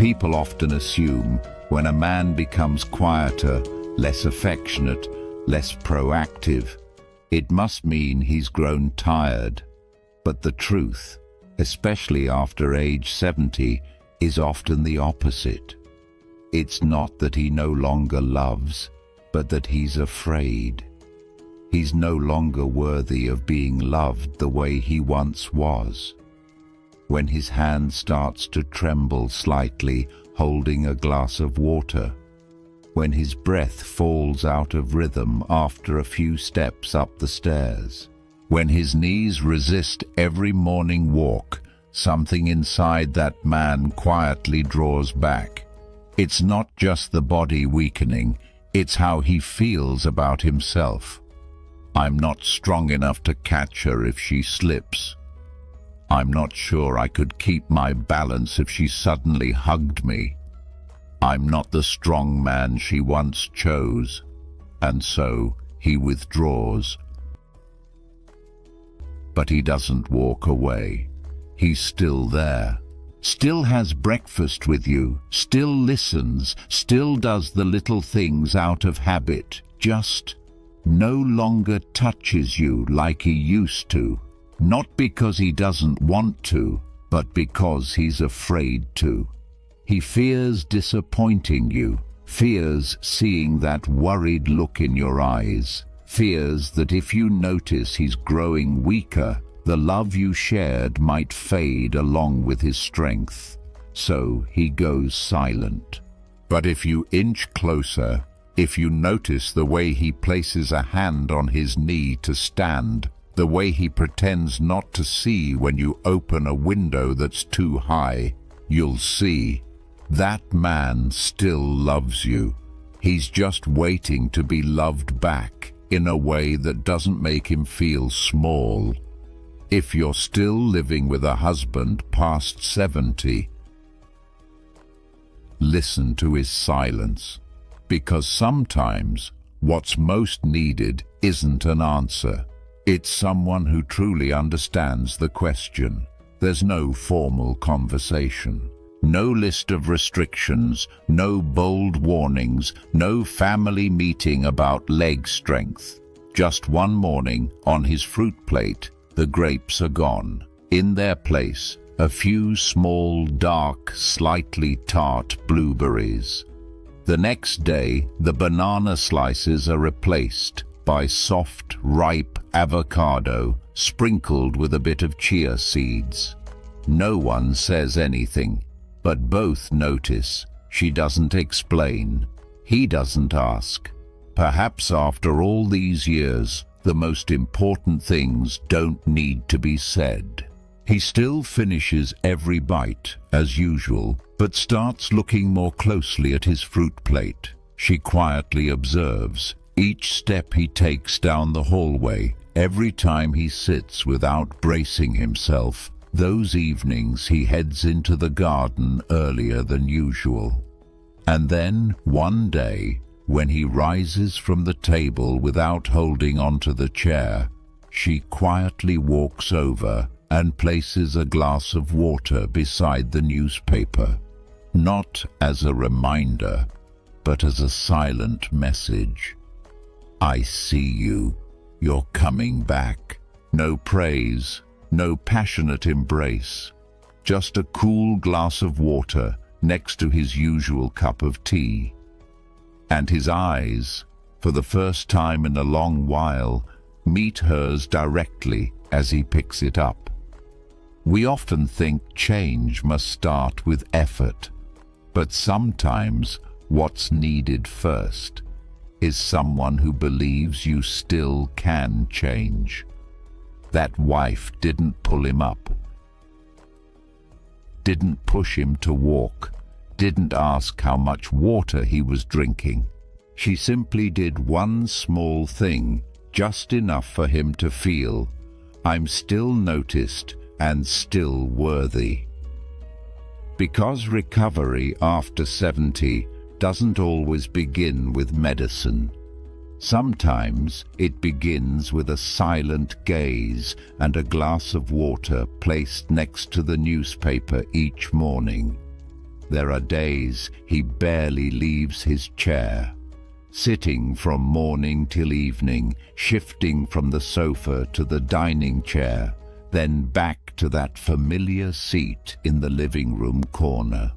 People often assume when a man becomes quieter, less affectionate, less proactive, it must mean he's grown tired. But the truth, especially after age 70, is often the opposite. It's not that he no longer loves, but that he's afraid. He's no longer worthy of being loved the way he once was. When his hand starts to tremble slightly, holding a glass of water, when his breath falls out of rhythm after a few steps up the stairs, when his knees resist every morning walk, something inside that man quietly draws back. It's not just the body weakening, it's how he feels about himself. I'm not strong enough to catch her if she slips. I'm not sure I could keep my balance if she suddenly hugged me. I'm not the strong man she once chose. And so he withdraws. But he doesn't walk away. He's still there. Still has breakfast with you, still listens, still does the little things out of habit, just no longer touches you like he used to. Not because he doesn't want to, but because he's afraid to. He fears disappointing you, fears seeing that worried look in your eyes, fears that if you notice he's growing weaker, the love you shared might fade along with his strength. So he goes silent. But if you inch closer, if you notice the way he places a hand on his knee to stand, the way he pretends not to see when you open a window that's too high, you'll see that man still loves you. He's just waiting to be loved back in a way that doesn't make him feel small. If you're still living with a husband past 70, listen to his silence, because sometimes what's most needed isn't an answer. It's someone who truly understands the question. There's no formal conversation, no list of restrictions, no bold warnings, no family meeting about leg strength. Just one morning, on his fruit plate, the grapes are gone. In their place, a few small, dark, slightly tart blueberries. The next day, the banana slices are replaced by soft, ripe avocado sprinkled with a bit of chia seeds. No one says anything, but both notice. She doesn't explain. He doesn't ask. Perhaps after all these years, the most important things don't need to be said. He still finishes every bite, as usual, but starts looking more closely at his fruit plate. She quietly observes each step he takes down the hallway, every time he sits without bracing himself. Those evenings he heads into the garden earlier than usual. And then, one day, when he rises from the table without holding onto the chair, she quietly walks over and places a glass of water beside the newspaper, not as a reminder, but as a silent message. I see you. You're coming back. No praise, no passionate embrace, just a cool glass of water next to his usual cup of tea. And his eyes, for the first time in a long while, meet hers directly as he picks it up. We often think change must start with effort, but sometimes what's needed first is someone who believes you still can change. That wife didn't pull him up, didn't push him to walk, didn't ask how much water he was drinking. She simply did one small thing, just enough for him to feel, I'm still noticed and still worthy. Because recovery after 70 doesn't always begin with medicine. Sometimes it begins with a silent gaze and a glass of water placed next to the newspaper each morning. There are days he barely leaves his chair, sitting from morning till evening, shifting from the sofa to the dining chair, then back to that familiar seat in the living room corner.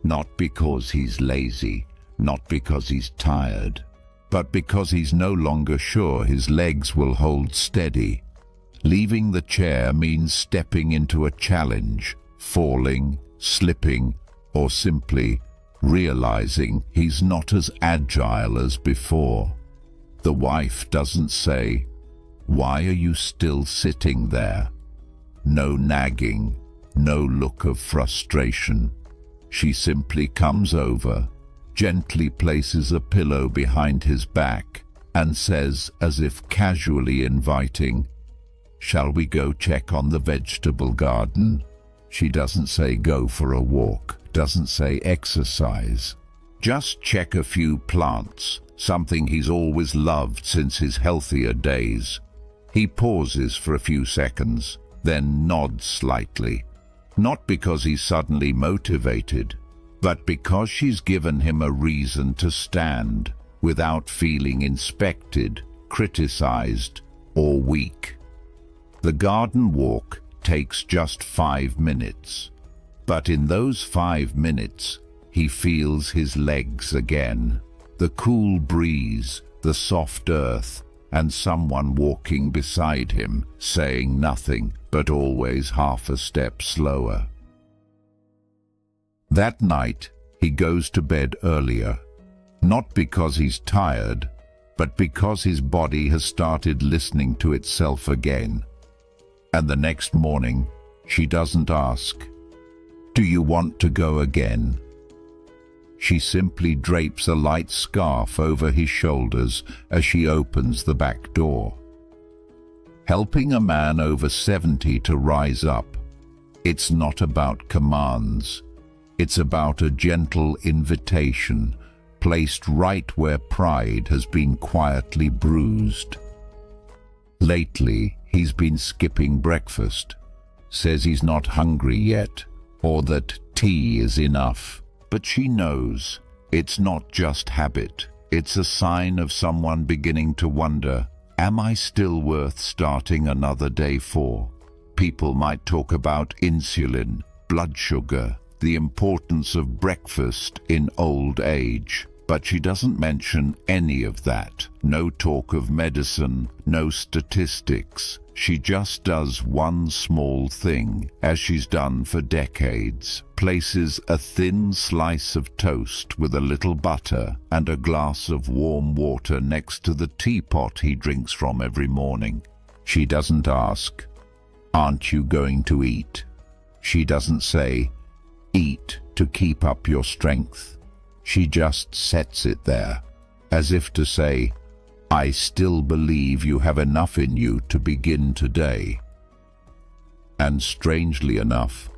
Not because he's lazy, not because he's tired, but because he's no longer sure his legs will hold steady. Leaving the chair means stepping into a challenge, falling, slipping, or simply realizing he's not as agile as before. The wife doesn't say, "Why are you still sitting there?" No nagging, no look of frustration. She simply comes over, gently places a pillow behind his back, and says, as if casually inviting, "Shall we go check on the vegetable garden?" She doesn't say go for a walk, doesn't say exercise. Just check a few plants, something he's always loved since his healthier days. He pauses for a few seconds, then nods slightly. Not because he's suddenly motivated, but because she's given him a reason to stand without feeling inspected, criticized, or weak. The garden walk takes just 5 minutes, but in those 5 minutes, he feels his legs again, the cool breeze, the soft earth, and someone walking beside him, saying nothing, but always half a step slower. That night, he goes to bed earlier, not because he's tired, but because his body has started listening to itself again. And the next morning, she doesn't ask, "Do you want to go again?" She simply drapes a light scarf over his shoulders as she opens the back door. Helping a man over 70 to rise up, it's not about commands. It's about a gentle invitation, placed right where pride has been quietly bruised. Lately, he's been skipping breakfast, says he's not hungry yet, or that tea is enough. But she knows it's not just habit. It's a sign of someone beginning to wonder, am I still worth starting another day for? People might talk about insulin, blood sugar, the importance of breakfast in old age. But she doesn't mention any of that. No talk of medicine, no statistics. She just does one small thing, as she's done for decades. Places a thin slice of toast with a little butter and a glass of warm water next to the teapot he drinks from every morning. She doesn't ask, "Aren't you going to eat?" She doesn't say, "Eat to keep up your strength." She just sets it there, as if to say, "I still believe you have enough in you to begin today." And strangely enough,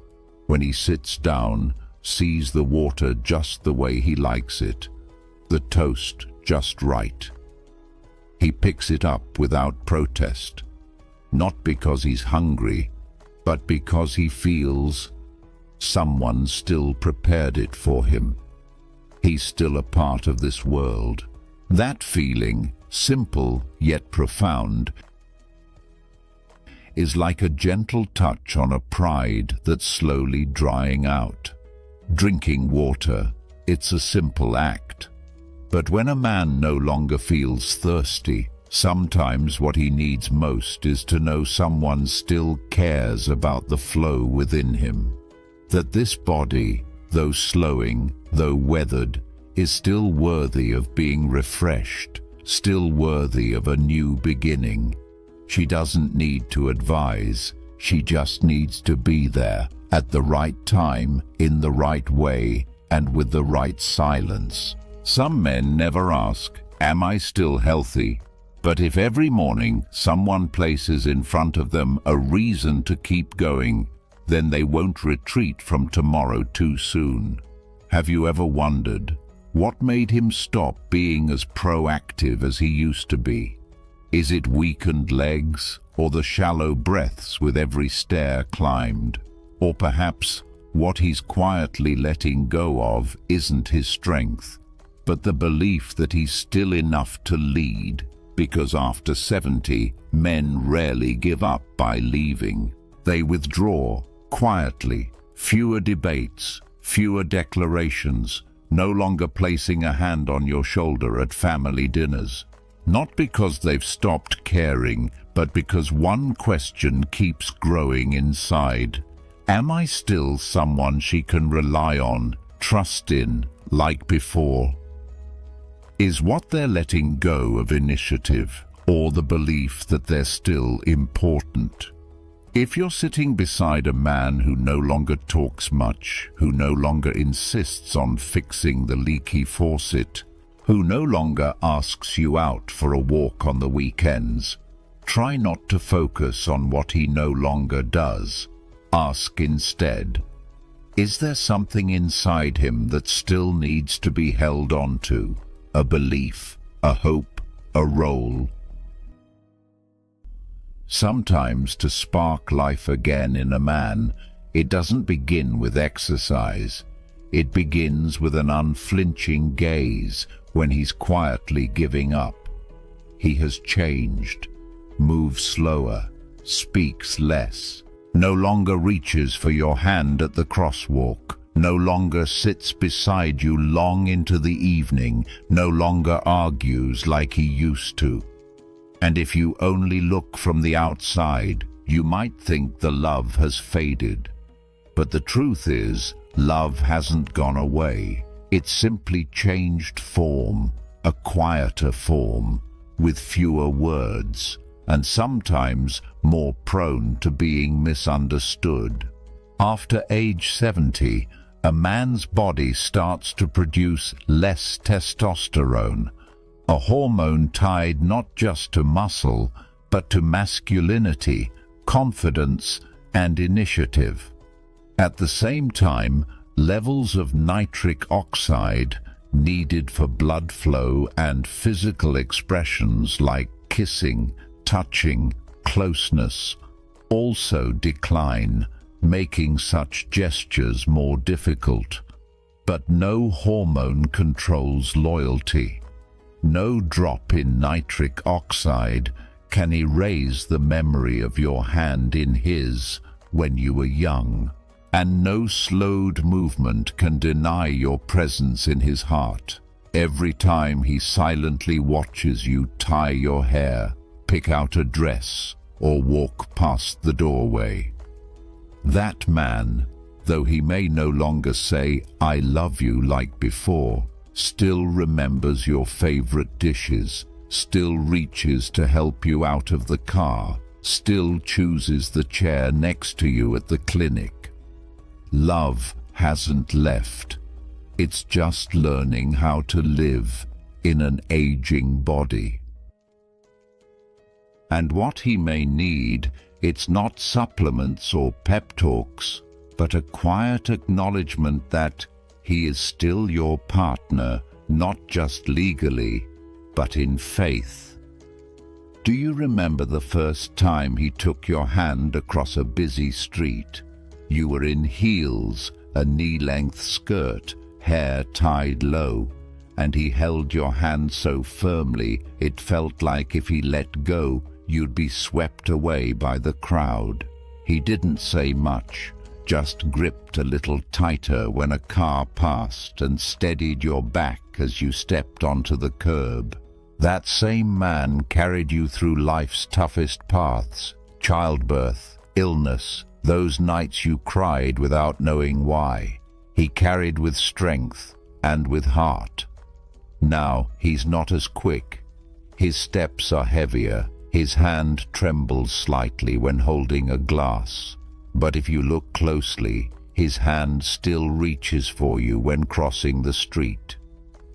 when he sits down, sees the water just the way he likes it, the toast just right. He picks it up without protest, not because he's hungry, but because he feels someone still prepared it for him. He's still a part of this world. That feeling, simple yet profound, is like a gentle touch on a pride that's slowly drying out. Drinking water, it's a simple act. But when a man no longer feels thirsty, sometimes what he needs most is to know someone still cares about the flow within him. That this body, though slowing, though weathered, is still worthy of being refreshed, still worthy of a new beginning. She doesn't need to advise, she just needs to be there, at the right time, in the right way, and with the right silence. Some men never ask, "Am I still healthy?" But if every morning someone places in front of them a reason to keep going, then they won't retreat from tomorrow too soon. Have you ever wondered what made him stop being as proactive as he used to be? Is it weakened legs, or the shallow breaths with every stair climbed? Or perhaps What he's quietly letting go of isn't his strength, but the belief that he's still enough to lead, because after 70, men rarely give up by leaving. They withdraw quietly, fewer debates, fewer declarations, no longer placing a hand on your shoulder at family dinners. Not because they've stopped caring, but because one question keeps growing inside. Am I still someone she can rely on, trust in, like before? Is what they're letting go of initiative, or the belief that they're still important? If you're sitting beside a man who no longer talks much, who no longer insists on fixing the leaky faucet, who no longer asks you out for a walk on the weekends, try not to focus on what he no longer does. Ask instead, is there something inside him that still needs to be held on to? A belief, a hope, a role? Sometimes to spark life again in a man, it doesn't begin with exercise. It begins with an unflinching gaze when he's quietly giving up. He has changed, moves slower, speaks less, no longer reaches for your hand at the crosswalk, no longer sits beside you long into the evening, no longer argues like he used to. And if you only look from the outside, you might think the love has faded. But the truth is, love hasn't gone away. It's simply changed form, a quieter form, with fewer words, and sometimes more prone to being misunderstood. After age 70, a man's body starts to produce less testosterone, a hormone tied not just to muscle, but to masculinity, confidence, and initiative. At the same time, levels of nitric oxide, needed for blood flow and physical expressions like kissing, touching, closeness, also decline, making such gestures more difficult. But no hormone controls loyalty. No drop in nitric oxide can erase the memory of your hand in his when you were young, and no slowed movement can deny your presence in his heart. Every time he silently watches you tie your hair, pick out a dress, or walk past the doorway. That man, though he may no longer say, "I love you" like before, still remembers your favorite dishes, still reaches to help you out of the car, still chooses the chair next to you at the clinic. Love hasn't left. It's just learning how to live in an aging body. And what he may need, it's not supplements or pep talks, but a quiet acknowledgement that he is still your partner, not just legally, but in faith. Do you remember the first time he took your hand across a busy street? You were in heels, a knee-length skirt, hair tied low, and he held your hand so firmly it felt like if he let go, you'd be swept away by the crowd. He didn't say much, just gripped a little tighter when a car passed and steadied your back as you stepped onto the curb. That same man carried you through life's toughest paths, childbirth, illness, those nights you cried without knowing why. He carried with strength and with heart. Now he's not as quick. His steps are heavier. His hand trembles slightly when holding a glass. But if you look closely, his hand still reaches for you when crossing the street.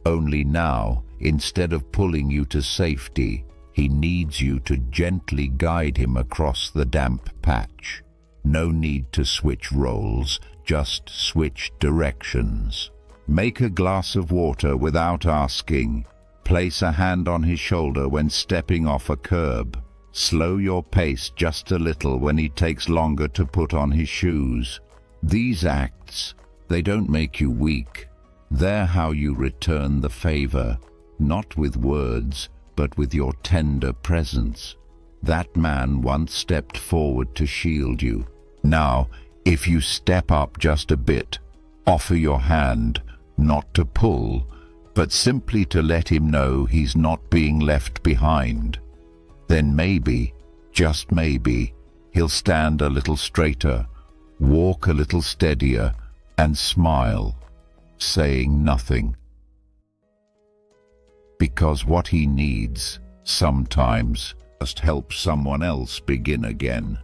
Only now, instead of pulling you to safety, he needs you to gently guide him across the damp patch. No need to switch roles, just switch directions. Make a glass of water without asking. Place a hand on his shoulder when stepping off a curb. Slow your pace just a little when he takes longer to put on his shoes. These acts, they don't make you weak. They're how you return the favor, not with words, but with your tender presence. That man once stepped forward to shield you. Now, if you step up just a bit, offer your hand, not to pull, but simply to let him know he's not being left behind, then maybe, just maybe, he'll stand a little straighter, walk a little steadier, and smile, saying nothing. Because what he needs, sometimes, just help someone else begin again.